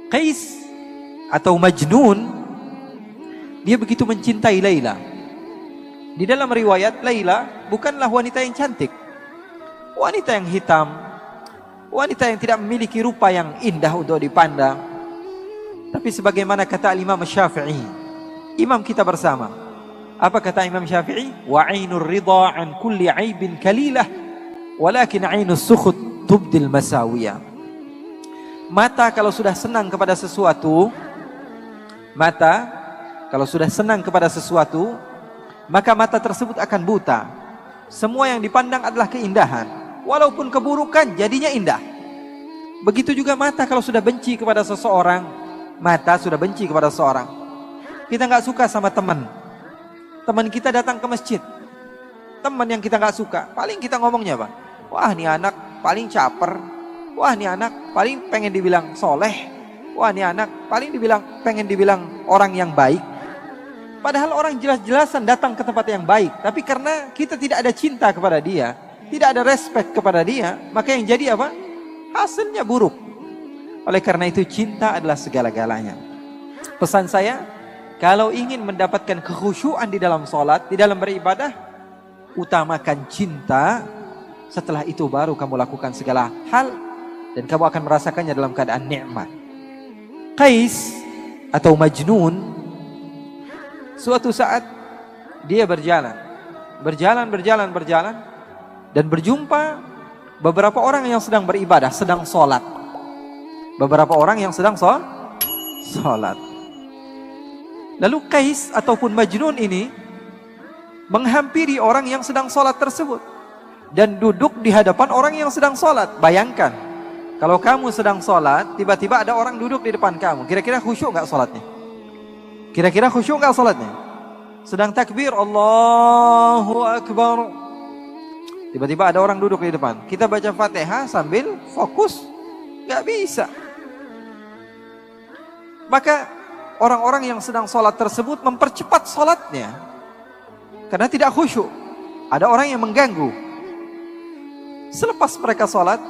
Qais atau Majnun, dia begitu mencintai Laila. Di dalam riwayat, Laila bukanlah wanita yang cantik, wanita yang hitam, wanita yang tidak memiliki rupa yang indah untuk dipandang. Tapi sebagaimana kata Imam Syafi'i, imam kita bersama, apa kata Imam Syafi'i? Wa 'ainur ridha 'an kulli 'aibin kalilah, walakin 'ainus sukhut tubdil masawiyah. Mata kalau sudah senang kepada sesuatu, maka mata tersebut akan buta. Semua yang dipandang adalah keindahan, walaupun keburukan jadinya indah. Begitu juga mata kalau sudah benci kepada seseorang, kita nggak suka sama teman kita datang ke masjid, teman yang kita nggak suka, paling kita ngomongnya apa? Wah, ini anak paling caper, wah, ini anak paling pengen dibilang soleh, wah, ini anak paling pengen dibilang orang yang baik. Padahal orang jelas-jelasan datang ke tempat yang baik, tapi karena kita tidak ada cinta kepada dia, tidak ada respect kepada dia, maka yang jadi apa? Hasilnya buruk. Oleh karena itu, cinta adalah segala-galanya. Pesan saya, kalau ingin mendapatkan kekhusyuan di dalam sholat, di dalam beribadah, utamakan cinta. Setelah itu baru kamu lakukan segala hal, dan kamu akan merasakannya dalam keadaan nikmat. Qais atau Majnun, suatu saat dia berjalan, dan berjumpa beberapa orang yang sedang beribadah, sedang sholat. Lalu Qais ataupun Majnun ini menghampiri orang yang sedang sholat tersebut dan duduk di hadapan orang yang sedang sholat. Bayangkan, kalau kamu sedang sholat, tiba-tiba ada orang duduk di depan kamu, kira-kira khusyuk nggak sholatnya? Sedang takbir, Allahu Akbar, tiba-tiba ada orang duduk di depan. Kita baca Fatihah sambil fokus, nggak bisa. Maka orang-orang yang sedang sholat tersebut mempercepat sholatnya karena tidak khusyuk. Ada orang yang mengganggu. Selepas mereka sholat,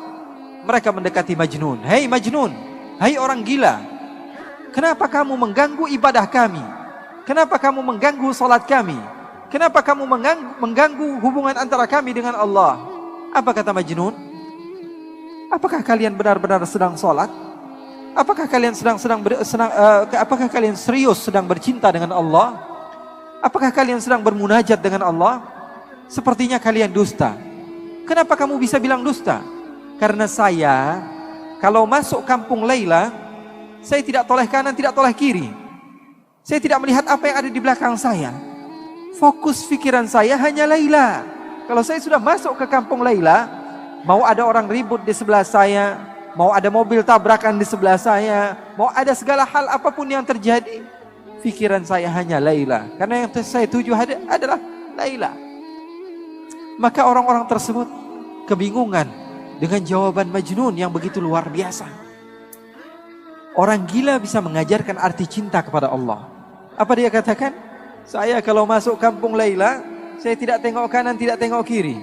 mereka mendekati Majnun. Hei Majnun, hai orang gila, kenapa kamu mengganggu ibadah kami? Kenapa kamu mengganggu sholat kami? Kenapa kamu mengganggu hubungan antara kami dengan Allah? Apa kata Majnun? Apakah kalian benar-benar sedang sholat? Apakah kalian apakah kalian serius sedang bercinta dengan Allah? Apakah kalian sedang bermunajat dengan Allah? Sepertinya kalian dusta. Kenapa kamu bisa bilang dusta? Karena saya, kalau masuk kampung Laila, saya tidak toleh kanan, tidak toleh kiri. Saya tidak melihat apa yang ada di belakang saya. Fokus pikiran saya hanya Laila. Kalau saya sudah masuk ke kampung Laila, mau ada orang ribut di sebelah saya, mau ada mobil tabrakan di sebelah saya, mau ada segala hal apapun yang terjadi, pikiran saya hanya Laila. Karena yang saya tuju adalah Laila. Maka orang-orang tersebut kebingungan dengan jawaban Majnun yang begitu luar biasa. Orang gila bisa mengajarkan arti cinta kepada Allah. Apa dia katakan? Saya kalau masuk kampung Laila, saya tidak tengok kanan, tidak tengok kiri.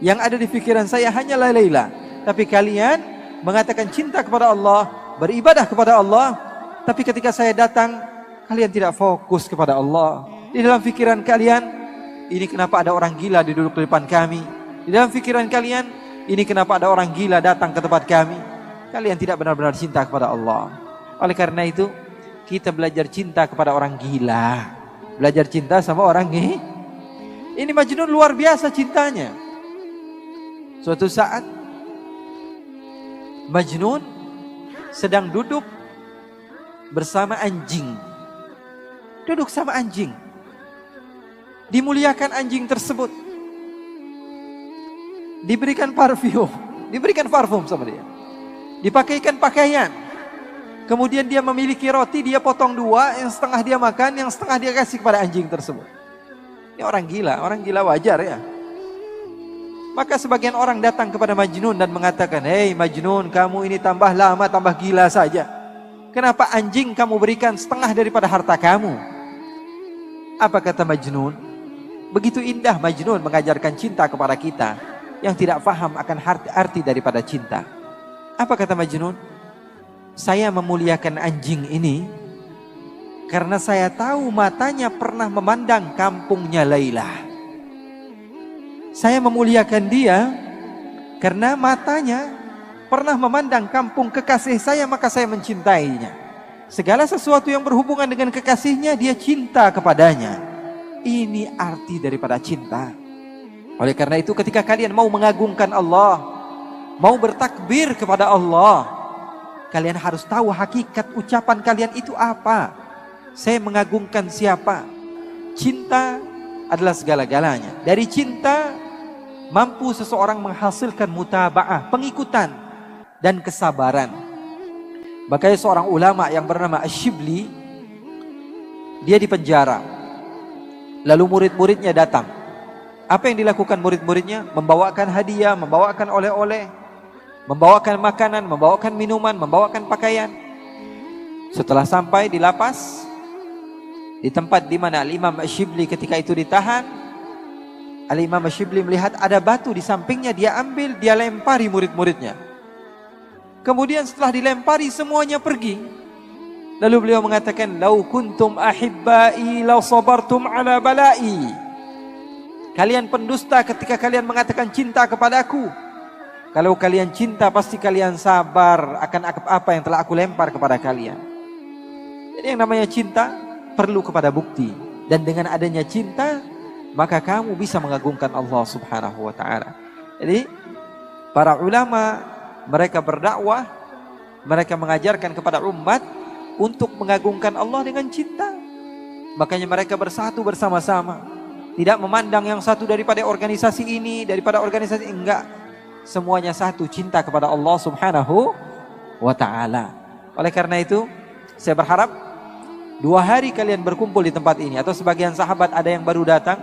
Yang ada di pikiran saya hanyalah Laila. Tapi kalian mengatakan cinta kepada Allah, beribadah kepada Allah, tapi ketika saya datang, kalian tidak fokus kepada Allah. Di dalam pikiran kalian, ini kenapa ada orang gila duduk di depan kami? Di dalam pikiran kalian, ini kenapa ada orang gila datang ke tempat kami? Kalian tidak benar-benar cinta kepada Allah. Oleh karena itu, kita belajar cinta kepada orang gila. Belajar cinta sama orang ini Majnun luar biasa cintanya. Suatu saat Majnun sedang duduk bersama anjing. Duduk sama anjing. Dimuliakan anjing tersebut. Diberikan parfum sama dia. Dipakaikan pakaian. Kemudian dia memiliki roti, dia potong dua, yang setengah dia makan, yang setengah dia kasih kepada anjing tersebut. Ini orang gila wajar ya. Maka sebagian orang datang kepada Majnun dan mengatakan, hei Majnun, kamu ini tambah lama, tambah gila saja. Kenapa anjing kamu berikan setengah daripada harta kamu? Apa kata Majnun? Begitu indah Majnun mengajarkan cinta kepada kita yang tidak paham akan arti daripada cinta. Apa kata Majnun? Saya memuliakan anjing ini karena saya tahu matanya pernah memandang kampungnya Lailah. Saya memuliakan dia karena matanya pernah memandang kampung kekasih saya, maka saya mencintainya. Segala sesuatu yang berhubungan dengan kekasihnya, dia cinta kepadanya. Ini arti daripada cinta. Oleh karena itu ketika kalian mau mengagungkan Allah, mau bertakbir kepada Allah, kalian harus tahu hakikat ucapan kalian itu apa. Saya mengagungkan siapa? Cinta adalah segala-galanya. Dari cinta mampu seseorang menghasilkan mutaba'ah, pengikutan dan kesabaran. Makanya seorang ulama yang bernama Ash-Shibli, dia dipenjara. Lalu murid-muridnya datang. Apa yang dilakukan murid-muridnya? Membawakan hadiah, membawakan oleh-oleh, membawakan makanan, membawakan minuman, membawakan pakaian. Setelah sampai di lapas, di tempat di mana Al-Imam Ash-Shibli ketika itu ditahan, Al-Imam Ash-Shibli melihat ada batu di sampingnya, dia ambil, dia lempari murid-muridnya. Kemudian setelah dilempari semuanya pergi. Lalu beliau mengatakan, "Lau kuntum ahibbai law sabartum ala balai." Kalian pendusta ketika kalian mengatakan cinta kepadaku. Kalau kalian cinta pasti kalian sabar akan apa yang telah aku lempar kepada kalian. Jadi yang namanya cinta perlu kepada bukti, dan dengan adanya cinta maka kamu bisa mengagungkan Allah Subhanahu wa taala. Jadi para ulama mereka berdakwah, mereka mengajarkan kepada umat untuk mengagungkan Allah dengan cinta. Makanya mereka bersatu bersama-sama, tidak memandang yang satu daripada organisasi ini, daripada organisasi enggak. Semuanya satu, cinta kepada Allah Subhanahu wa taala. Oleh karena itu, saya berharap 2 hari kalian berkumpul di tempat ini, atau sebagian sahabat ada yang baru datang,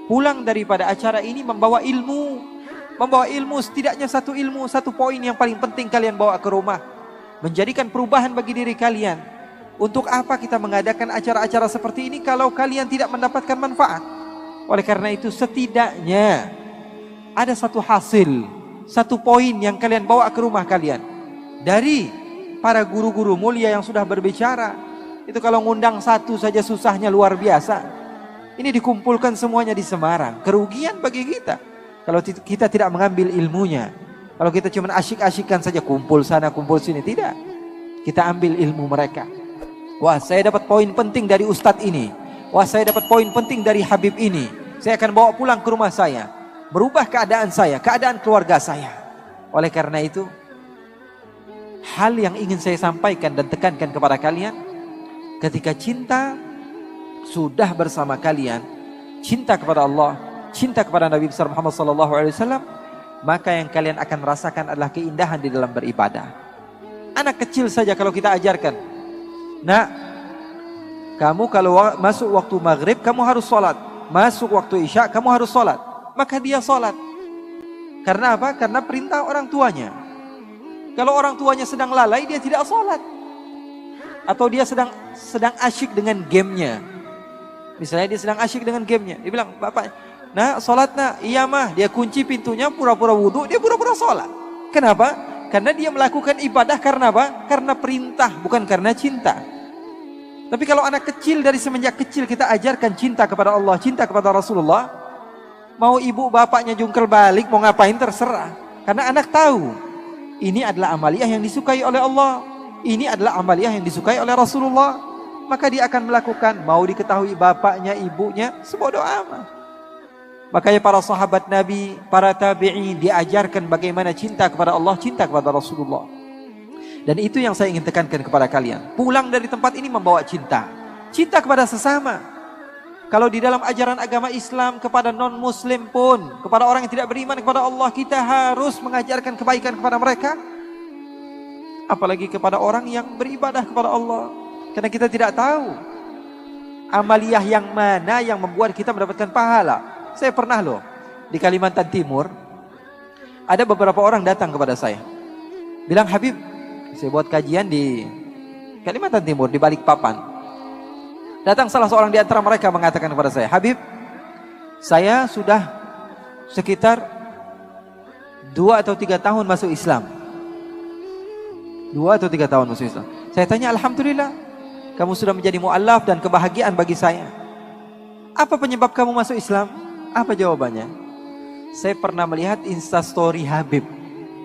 pulang daripada acara ini membawa ilmu. Membawa ilmu, setidaknya satu ilmu, satu poin yang paling penting kalian bawa ke rumah. Menjadikan perubahan bagi diri kalian. Untuk apa kita mengadakan acara-acara seperti ini kalau kalian tidak mendapatkan manfaat? Oleh karena itu setidaknya ada satu hasil, satu poin yang kalian bawa ke rumah kalian. Dari para guru-guru mulia yang sudah berbicara. Itu kalau ngundang satu saja susahnya luar biasa. Ini dikumpulkan semuanya di Semarang. Kerugian bagi kita kalau kita tidak mengambil ilmunya. Kalau kita cuma asyik-asyikan saja, kumpul sana kumpul sini, tidak. Kita ambil ilmu mereka. Wah, saya dapat poin penting dari ustadz ini. Wah, saya dapat poin penting dari Habib ini. Saya akan bawa pulang ke rumah saya, merubah keadaan saya, keadaan keluarga saya. Oleh karena itu, hal yang ingin saya sampaikan dan tekankan kepada kalian, ketika cinta sudah bersama kalian, cinta kepada Allah, cinta kepada Nabi besar Muhammad SAW, maka yang kalian akan rasakan adalah keindahan di dalam beribadah. Anak kecil saja kalau kita ajarkan, "Nak, kamu kalau masuk waktu maghrib kamu harus sholat, masuk waktu isya kamu harus sholat," maka dia sholat. Karena apa? Karena perintah orang tuanya. Kalau orang tuanya sedang lalai, dia tidak sholat. Atau dia sedang asyik dengan gamenya. Misalnya dia sedang asyik dengan gamenya, dia bilang, "Bapak, nah sholat nak." "Iya mah." Dia kunci pintunya, pura-pura wudhu, dia pura-pura sholat. Kenapa? Karena dia melakukan ibadah karena apa? Karena perintah, bukan karena cinta. Tapi kalau anak kecil, dari semenjak kecil kita ajarkan cinta kepada Allah, cinta kepada Rasulullah, mau ibu bapaknya jungkel balik, mau ngapain terserah. Karena anak tahu, ini adalah amaliyah yang disukai oleh Allah, ini adalah amaliyah yang disukai oleh Rasulullah. Maka dia akan melakukan, mau diketahui bapaknya, ibunya, sebodoh amat. Makanya para sahabat Nabi, para tabi'in diajarkan bagaimana cinta kepada Allah, cinta kepada Rasulullah. Dan itu yang saya ingin tekankan kepada kalian. Pulang dari tempat ini membawa cinta. Cinta kepada sesama. Kalau di dalam ajaran agama Islam kepada non-muslim pun, kepada orang yang tidak beriman kepada Allah, kita harus mengajarkan kebaikan kepada mereka. Apalagi kepada orang yang beribadah kepada Allah. Karena kita tidak tahu amaliyah yang mana yang membuat kita mendapatkan pahala. Saya pernah loh di Kalimantan Timur, ada beberapa orang datang kepada saya, bilang, "Habib, saya buat kajian di Kalimantan Timur, di Balikpapan." Datang salah seorang di antara mereka mengatakan kepada saya, "Habib, saya sudah sekitar 2 atau 3 tahun masuk Islam. 2 atau 3 tahun masuk Islam. Saya tanya, alhamdulillah, kamu sudah menjadi mu'allaf dan kebahagiaan bagi saya. Apa penyebab kamu masuk Islam? Apa jawabannya? Saya pernah melihat instastory Habib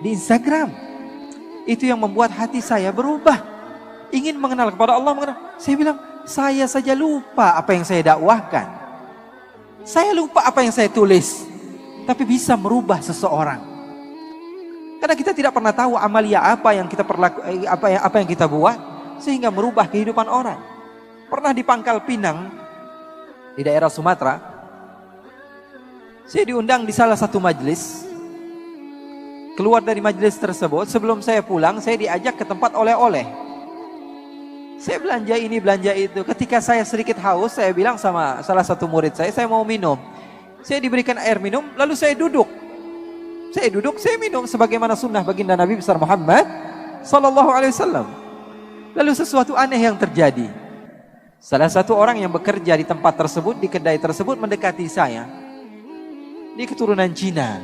di Instagram. Itu yang membuat hati saya berubah. Ingin mengenal kepada Allah. Saya bilang, saya saja lupa apa yang saya dakwahkan. Saya lupa apa yang saya tulis. Tapi bisa merubah seseorang. Karena kita tidak pernah tahu amalia apa yang kita apa yang kita buat sehingga merubah kehidupan orang. Pernah di Pangkal Pinang di daerah Sumatera, saya diundang di salah satu majelis. Keluar dari majelis tersebut, sebelum saya pulang, saya diajak ke tempat oleh-oleh. Saya belanja ini, belanja itu. Ketika saya sedikit haus, saya bilang sama salah satu murid saya mau minum. Saya diberikan air minum, lalu saya duduk. Saya minum sebagaimana sunnah baginda Nabi besar Muhammad sallallahu alaihi wasallam. Lalu sesuatu aneh yang terjadi. Salah satu orang yang bekerja di tempat tersebut, di kedai tersebut mendekati saya. Dia keturunan Cina.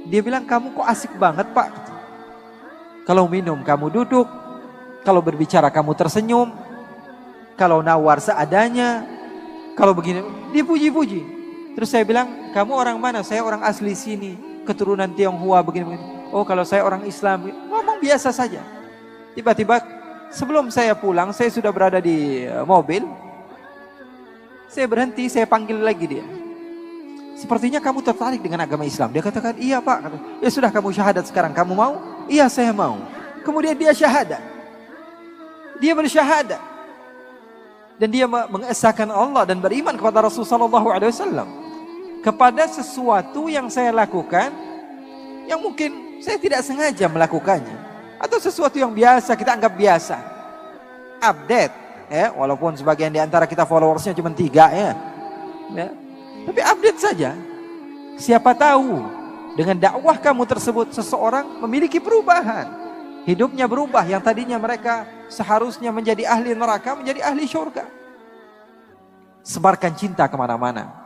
Dia bilang, kamu kok asik banget Pak. Kalau minum kamu duduk, kalau berbicara kamu tersenyum, kalau nawar seadanya, kalau begini, dia puji-puji. Terus saya bilang, kamu orang mana? Saya orang asli sini, keturunan Tionghoa begini-begini. Oh, kalau saya orang Islam. Ngomong biasa saja. Tiba-tiba sebelum saya pulang, saya sudah berada di mobil. Saya berhenti, saya panggil lagi dia. Sepertinya kamu tertarik dengan agama Islam. Dia katakan, iya Pak. Ya sudah, kamu syahadat sekarang. Kamu mau? Iya, saya mau. Kemudian dia syahadat. Dia bersyahadat. Dan dia mengesahkan Allah dan beriman kepada Rasulullah SAW. Kepada sesuatu yang saya lakukan, yang mungkin saya tidak sengaja melakukannya. Atau sesuatu yang biasa, kita anggap biasa. Update. Ya, walaupun sebagian di antara kita followersnya cuma 3 ya. Tapi update saja. Siapa tahu dengan dakwah kamu tersebut seseorang memiliki perubahan. Hidupnya berubah, yang tadinya mereka seharusnya menjadi ahli neraka menjadi ahli surga. Sebarkan cinta kemana-mana.